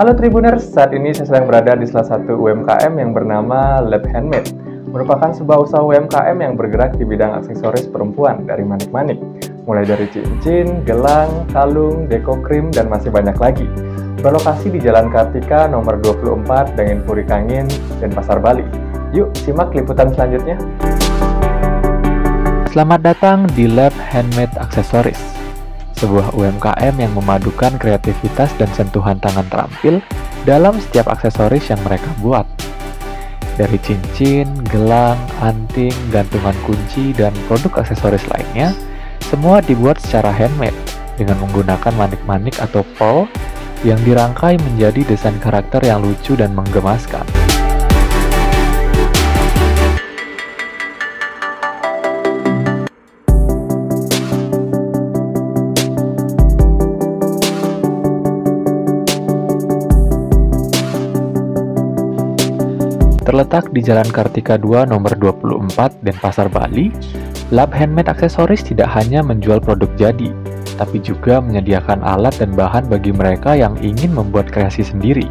Halo Tribuners, saat ini saya sedang berada di salah satu UMKM yang bernama Lab Handmade. Merupakan sebuah usaha UMKM yang bergerak di bidang aksesoris perempuan dari manik-manik. Mulai dari cincin, gelang, kalung, deko krim, dan masih banyak lagi. Berlokasi di Jalan Kartika nomor 24 dengan Puri Kangin dan Pasar Bali. Yuk, simak liputan selanjutnya. Selamat datang di Lab Handmade Aksesoris, sebuah UMKM yang memadukan kreativitas dan sentuhan tangan terampil dalam setiap aksesoris yang mereka buat. Dari cincin, gelang, anting, gantungan kunci, dan produk aksesoris lainnya, semua dibuat secara handmade dengan menggunakan manik-manik atau pearl yang dirangkai menjadi desain karakter yang lucu dan menggemaskan. Terletak di Jalan Kartika 2 nomor 24 Denpasar, Bali, Lab Handmade Aksesoris tidak hanya menjual produk jadi, tapi juga menyediakan alat dan bahan bagi mereka yang ingin membuat kreasi sendiri.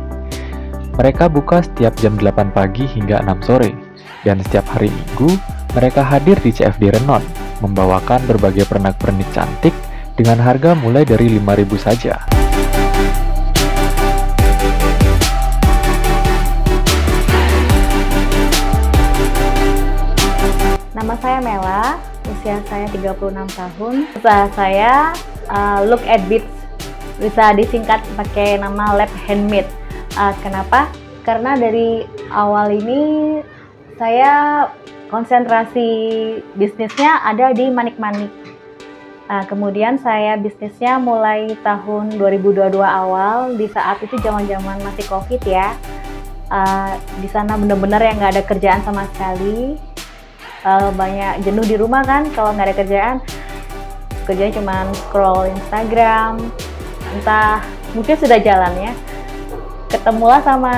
Mereka buka setiap jam 8 pagi hingga 6 sore, dan setiap hari Minggu, mereka hadir di CFD Renon, membawakan berbagai pernak-pernik cantik dengan harga mulai dari 5.000 saja. Nama saya Mela, usia saya 36 tahun. Usaha saya Look at Beats, bisa disingkat pakai nama Lab Handmade. Kenapa? Karena dari awal ini saya konsentrasi bisnisnya ada di manik-manik. Kemudian saya bisnisnya mulai tahun 2022 awal, di saat itu zaman-zaman masih COVID ya. Di sana benar-benar yang nggak ada kerjaan sama sekali. Banyak jenuh di rumah kan, kalau nggak ada kerjaan, kerjanya cuma scroll Instagram, entah mungkin sudah jalan ya. Ketemulah sama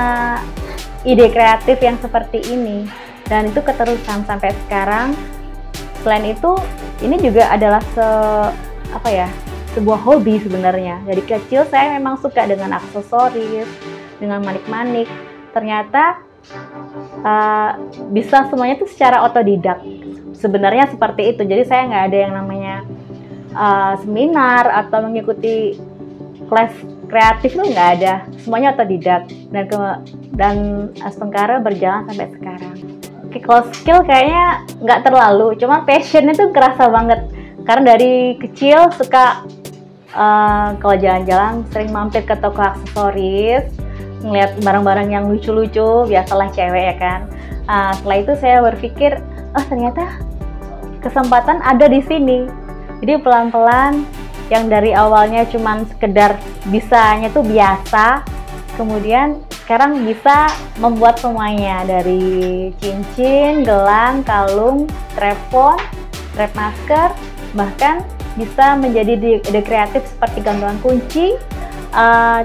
ide kreatif yang seperti ini, dan itu keterusan sampai sekarang. Selain itu, ini juga adalah sebuah hobi sebenarnya. Dari kecil saya memang suka dengan aksesoris, dengan manik-manik. Ternyata bisa semuanya itu secara otodidak. Sebenarnya seperti itu. Jadi saya nggak ada yang namanya seminar atau mengikuti kelas kreatif, itu nggak ada. Semuanya otodidak, dan Astengkara berjalan sampai sekarang. Oke, kalau skill kayaknya nggak terlalu, cuma passionnya tuh kerasa banget. Karena dari kecil suka kalau jalan-jalan sering mampir ke toko aksesoris, ngeliat barang-barang yang lucu-lucu, biasalah cewek ya kan. Setelah itu saya berpikir, oh ternyata kesempatan ada di sini. Jadi pelan-pelan, yang dari awalnya cuman sekedar bisanya tuh biasa, kemudian sekarang bisa membuat semuanya, dari cincin, gelang, kalung, strap-on, strap masker, bahkan bisa menjadi ide kreatif seperti gantungan kunci.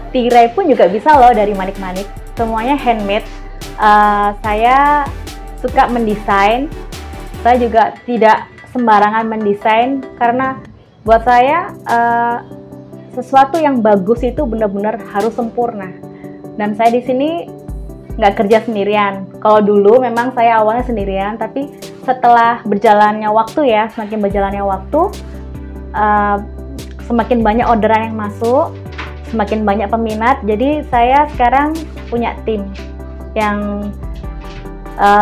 Tirai pun juga bisa loh dari manik-manik. Semuanya handmade. Saya suka mendesain. Saya juga tidak sembarangan mendesain, karena buat saya sesuatu yang bagus itu benar-benar harus sempurna. Dan saya di sini nggak kerja sendirian. Kalau dulu memang saya awalnya sendirian, tapi setelah berjalannya waktu ya, semakin berjalannya waktu, semakin banyak orderan yang masuk, semakin banyak peminat. Jadi saya sekarang punya tim yang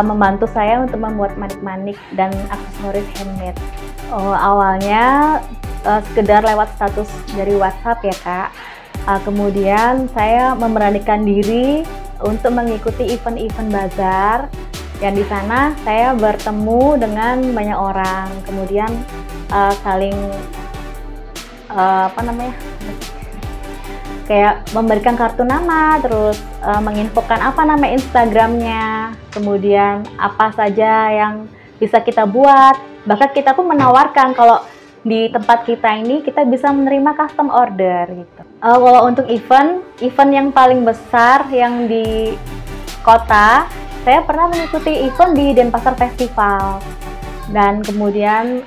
membantu saya untuk membuat manik-manik dan aksesoris handmade. Awalnya sekedar lewat status dari WhatsApp ya Kak. Kemudian saya memberanikan diri untuk mengikuti event-event bazar, yang di sana saya bertemu dengan banyak orang. Kemudian saling kayak memberikan kartu nama, terus menginfokan apa nama Instagramnya, kemudian apa saja yang bisa kita buat. Bahkan kita pun menawarkan kalau di tempat kita ini kita bisa menerima custom order gitu. Kalau untuk event yang paling besar yang di kota, saya pernah mengikuti event di Denpasar Festival, dan kemudian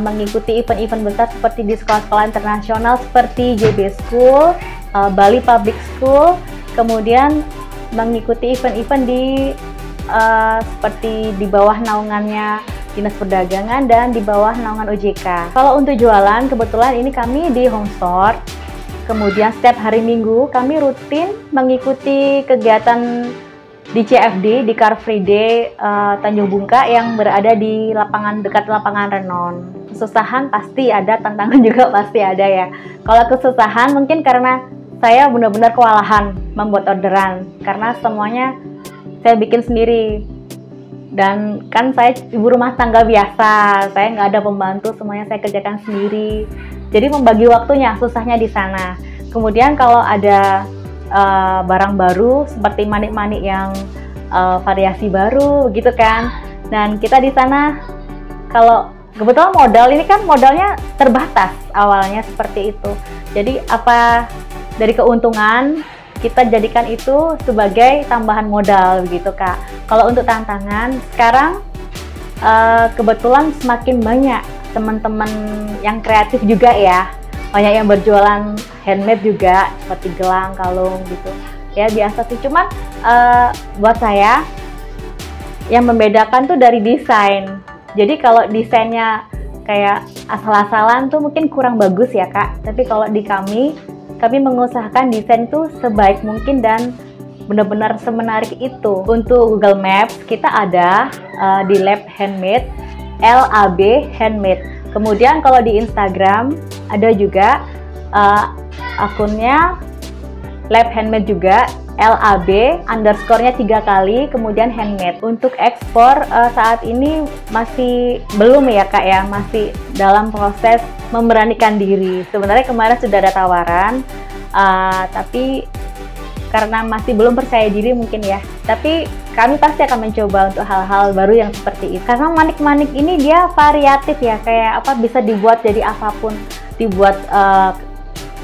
mengikuti event-event besar seperti di sekolah-sekolah internasional seperti JB School, Bali Public School, kemudian mengikuti event-event di seperti di bawah naungannya Dinas Perdagangan dan di bawah naungan OJK. Kalau untuk jualan, kebetulan ini kami di home store. Kemudian setiap hari Minggu kami rutin mengikuti kegiatan di CFD, di Car Free Day Tanjung Bungka yang berada di dekat lapangan Renon. Kesusahan pasti ada, tantangan juga pasti ada ya. Kalau kesusahan mungkin karena saya benar-benar kewalahan membuat orderan, karena semuanya saya bikin sendiri. Dan kan saya ibu rumah tangga biasa, saya nggak ada pembantu, semuanya saya kerjakan sendiri. Jadi membagi waktunya, susahnya di sana. Kemudian kalau ada barang baru seperti manik-manik yang variasi baru, gitu kan. Dan kita di sana, kalau kebetulan modal ini kan modalnya terbatas awalnya seperti itu. Jadi apa dari keuntungan kita jadikan itu sebagai tambahan modal begitu Kak. Kalau untuk tantangan sekarang kebetulan semakin banyak teman-teman yang kreatif juga ya. Banyak yang berjualan handmade juga seperti gelang, kalung gitu. Ya biasa sih, cuman buat saya yang membedakan tuh dari desain. Jadi kalau desainnya kayak asal-asalan tuh mungkin kurang bagus ya Kak. Tapi kalau di kami mengusahakan desain itu sebaik mungkin dan benar-benar semenarik itu. Untuk Google Maps kita ada di Lab Handmade, LAB Handmade. Kemudian kalau di Instagram ada juga akunnya Lab Handmade juga, LAB underscore-nya 3 kali, kemudian handmade. Untuk ekspor saat ini masih belum ya Kak ya, masih dalam proses memberanikan diri. Sebenarnya kemarin sudah ada tawaran, tapi karena masih belum percaya diri mungkin ya. Tapi kami pasti akan mencoba untuk hal-hal baru yang seperti itu. Karena manik-manik ini dia variatif ya, kayak apa bisa dibuat jadi apapun, dibuat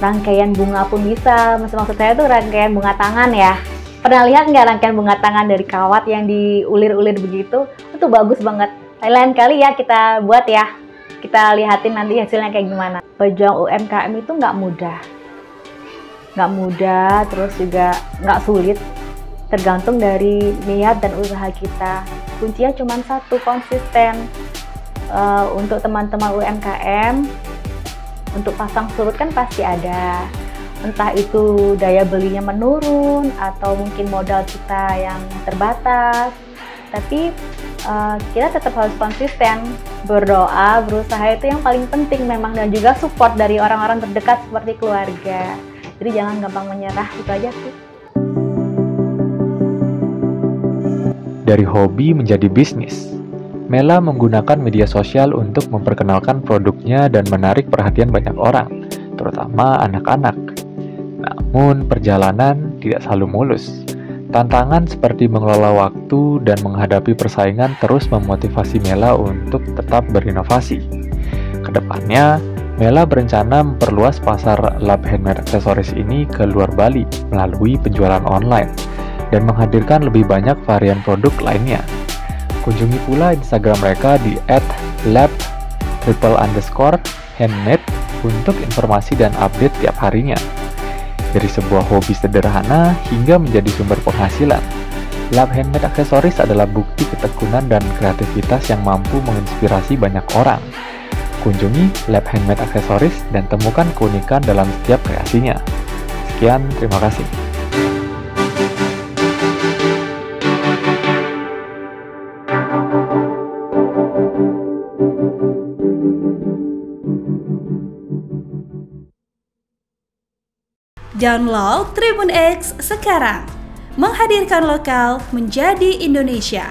rangkaian bunga pun bisa. Maksud saya tuh rangkaian bunga tangan ya. Pernah lihat nggak rangkaian bunga tangan dari kawat yang diulir-ulir begitu? Itu bagus banget. Lain-lain kali ya kita buat ya. Kita lihatin nanti hasilnya kayak gimana. Berjuang UMKM itu nggak mudah. Nggak mudah, terus juga nggak sulit. Tergantung dari niat dan usaha kita. Kuncinya cuma satu, konsisten. Untuk teman-teman UMKM, untuk pasang surut kan pasti ada, entah itu daya belinya menurun atau mungkin modal kita yang terbatas, tapi kita tetap harus konsisten, berdoa, berusaha itu yang paling penting memang, dan juga support dari orang-orang terdekat seperti keluarga. Jadi jangan gampang menyerah, itu aja sih. Dari hobi menjadi bisnis, Mela menggunakan media sosial untuk memperkenalkan produknya dan menarik perhatian banyak orang, terutama anak-anak. Namun, perjalanan tidak selalu mulus. Tantangan seperti mengelola waktu dan menghadapi persaingan terus memotivasi Mela untuk tetap berinovasi. Kedepannya, Mela berencana memperluas pasar Lab Handmade aksesoris ini ke luar Bali melalui penjualan online dan menghadirkan lebih banyak varian produk lainnya. Kunjungi pula Instagram mereka di @lab_handmade untuk informasi dan update tiap harinya. Dari sebuah hobi sederhana hingga menjadi sumber penghasilan, Lab Handmade aksesoris adalah bukti ketekunan dan kreativitas yang mampu menginspirasi banyak orang. Kunjungi Lab Handmade aksesoris dan temukan keunikan dalam setiap kreasinya. Sekian, terima kasih. Download Tribun X sekarang, menghadirkan lokal menjadi Indonesia.